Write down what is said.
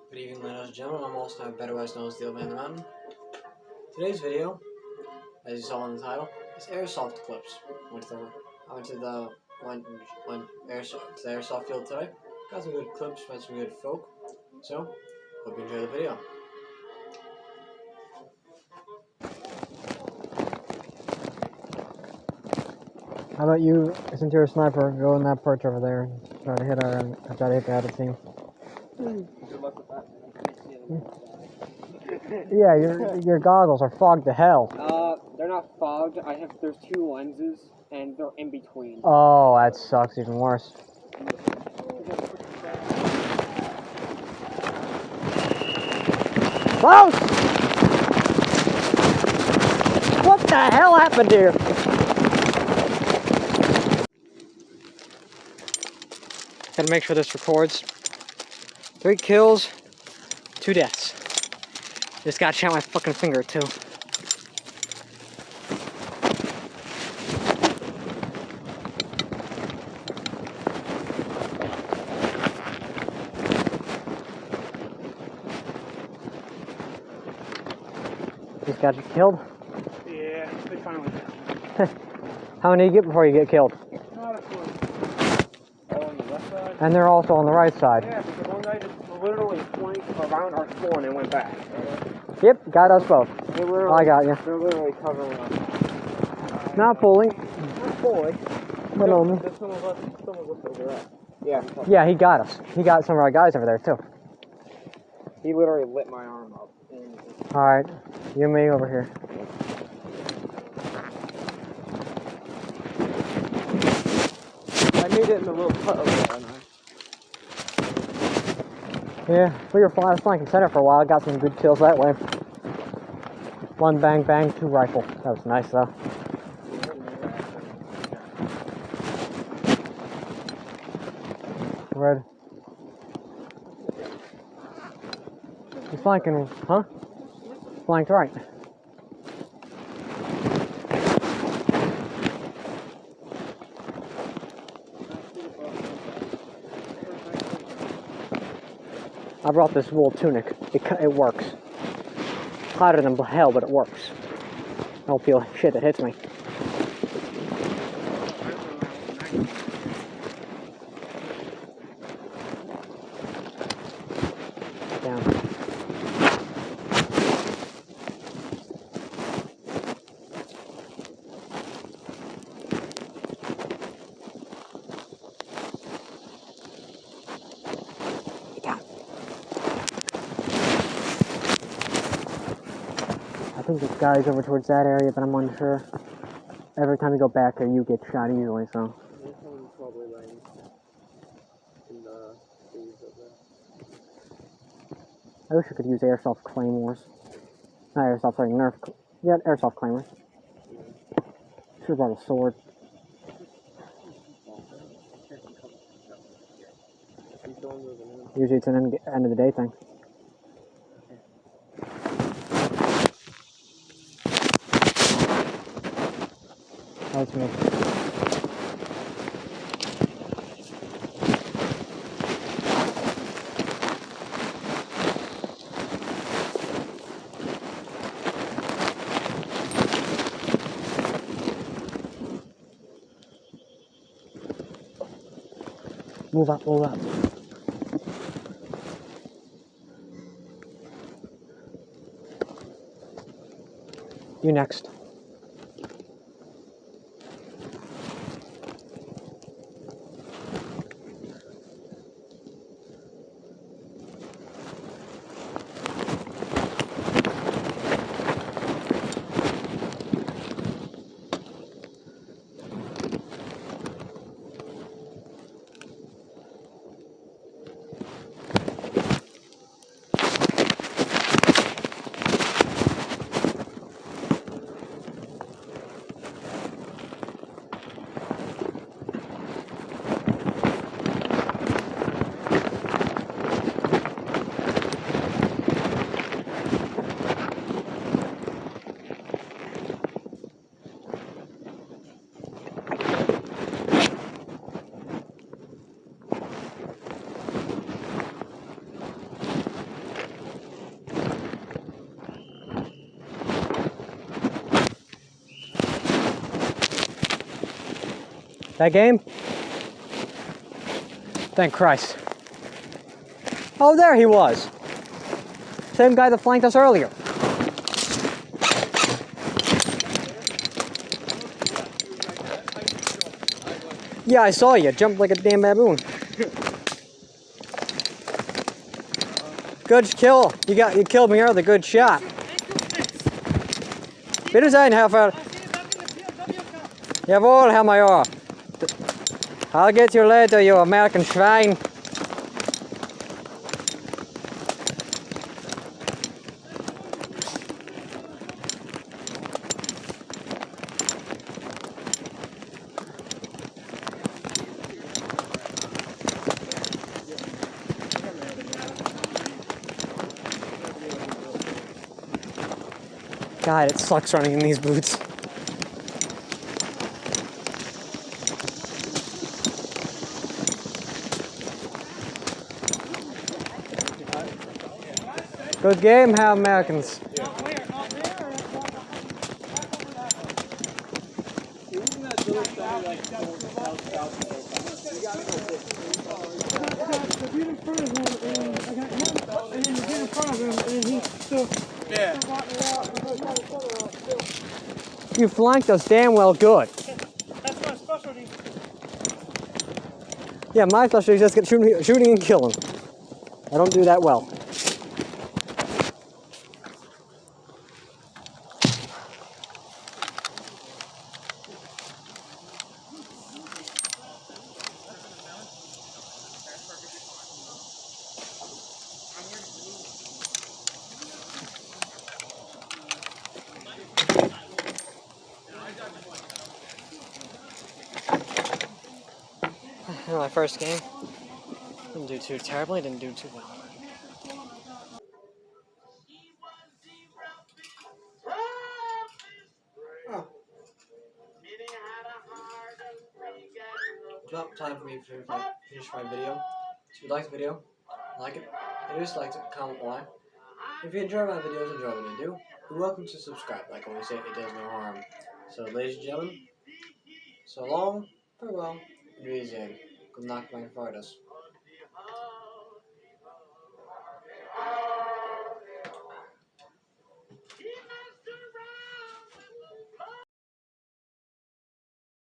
Good evening, ladies and gentlemen. I'm also better known as the Old Man of the Mountain. Today's video, as you saw in the title, is airsoft clips. I went to the airsoft field today. Got some good clips, met some good folk. So, hope you enjoy the video. How about you, since you're a sniper, go in that perch over there and try to hit the other team. Good luck with that. Yeah, your goggles are fogged to hell. They're not fogged. There's two lenses, and they're in between. Oh, that sucks even worse. Close! What the hell happened here? Gotta make sure this records. 3 kills, 2 deaths. Just got shot my fucking finger too. Just got you killed? Yeah, they finally got me. How many do you get before you get killed? Not a clue. Oh, on the left side? And they're also on the right side. Yeah, because one guy just literally flanked around our spawn and went back. Yep, got us both. I got you. They're literally covering us. Not fully. Not fully. But only. There's some of us over there. Yeah. Yeah, he got us. He got some of our guys over there too. He literally lit my arm up. Alright, you and me over here. I made it in the little cut over there, Yeah, we were flanking center for a while. Got some good kills that way. 1 bang bang, 2 rifle. That was nice though. Red. He's flanking, huh? Flanked right. I brought this wool tunic. It works. Hotter than hell, but it works. I don't feel shit that hits me. Down. I think this guy's over towards that area, but I'm unsure. Every time you go back there, you get shot easily, so. Probably laying in the trees over there. I wish I could use airsoft claymores. Not airsoft, sorry, Nerf. Yeah, airsoft claymores. Should have brought a sword. Usually it's an end of the day thing. That's me. Move up, move up. You next. That game? Thank Christ. Oh, there he was. Same guy that flanked us earlier. Yeah, I saw you. Jumped like a damn baboon. Good kill. You killed me earlier. Good shot. Bitte sein, Herr Ver... Jawohl, Herr Major. I'll get you later, you American Schwein. God, it sucks running in these boots. Good game, how Americans. You flanked us damn well good. That's my specialty. Yeah, my specialty is just get shooting and killing. I don't do that well. My first game. Didn't do too terribly, didn't do too well. Oh. It's about time for me to finish my video. So if you like the video, like it. If you dislike it, comment why. If you enjoy my videos, enjoy what I do, you're welcome to subscribe. Like I always say, it does no harm. So ladies and gentlemen, so long, farewell, and be easy. Good night, my farthest.